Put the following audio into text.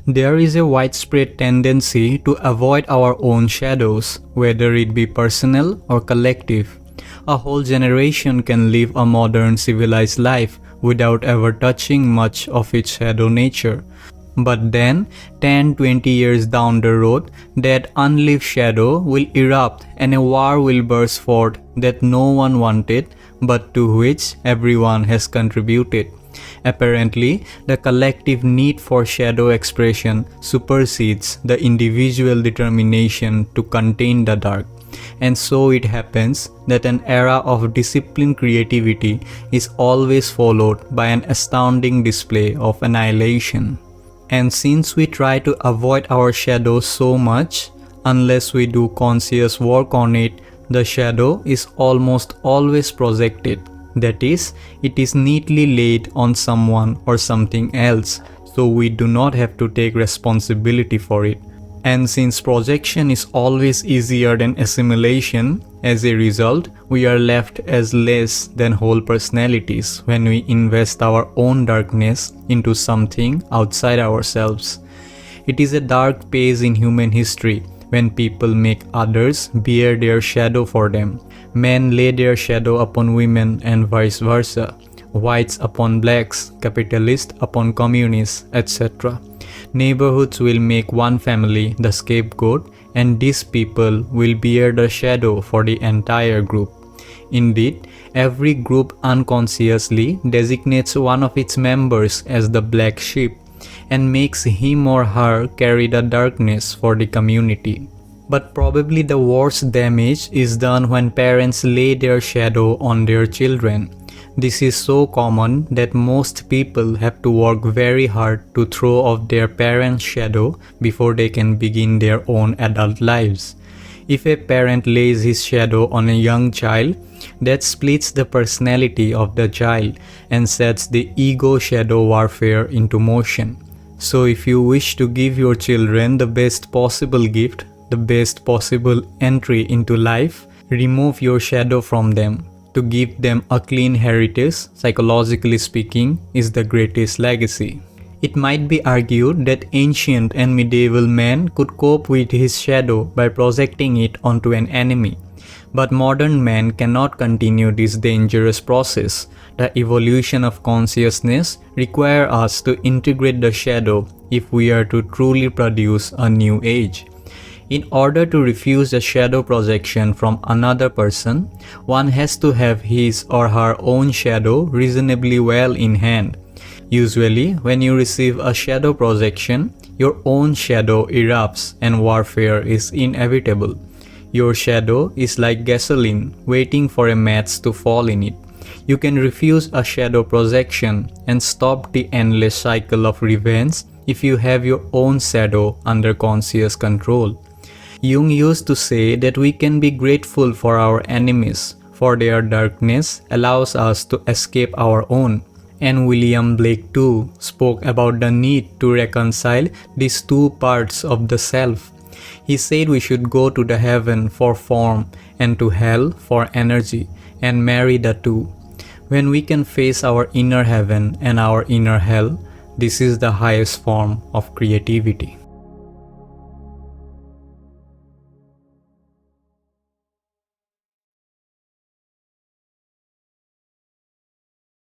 There is a widespread tendency to avoid our own shadows, whether it be personal or collective. A whole generation can live a modern civilized life without ever touching much of its shadow nature. But then, 10-20 years down the road, that unlived shadow will erupt and a war will burst forth that no one wanted, but to which everyone has contributed. Apparently, the collective need for shadow expression supersedes the individual determination to contain the dark. And so it happens that an era of disciplined creativity is always followed by an astounding display of annihilation. And since we try to avoid our shadows so much, unless we do conscious work on it, the shadow is almost always projected. That is, it is neatly laid on someone or something else, so we do not have to take responsibility for it. And since projection is always easier than assimilation, as a result, we are left as less than whole personalities when we invest our own darkness into something outside ourselves. It is a dark phase in human history when people make others bear their shadow for them. Men lay their shadow upon women and vice versa. Whites upon blacks, capitalists upon communists, etc. Neighborhoods will make one family the scapegoat, and these people will bear the shadow for the entire group. Indeed, every group unconsciously designates one of its members as the black sheep and makes him or her carry the darkness for the community. But probably the worst damage is done when parents lay their shadow on their children. This is so common that most people have to work very hard to throw off their parents' shadow before they can begin their own adult lives. If a parent lays his shadow on a young child, that splits the personality of the child and sets the ego-shadow warfare into motion. So if you wish to give your children the best possible gift, the best possible entry into life, remove your shadow from them. To give them a clean heritage, psychologically speaking, is the greatest legacy. It might be argued that ancient and medieval man could cope with his shadow by projecting it onto an enemy. But modern man cannot continue this dangerous process. The evolution of consciousness requires us to integrate the shadow if we are to truly produce a new age. In order to refuse a shadow projection from another person, one has to have his or her own shadow reasonably well in hand. Usually, when you receive a shadow projection, your own shadow erupts and warfare is inevitable. Your shadow is like gasoline waiting for a match to fall in it. You can refuse a shadow projection and stop the endless cycle of revenge if you have your own shadow under conscious control. Jung used to say that we can be grateful for our enemies, for their darkness allows us to escape our own. And William Blake too spoke about the need to reconcile these two parts of the self. He said we should go to the heaven for form and to hell for energy and marry the two. When we can face our inner heaven and our inner hell, this is the highest form of creativity.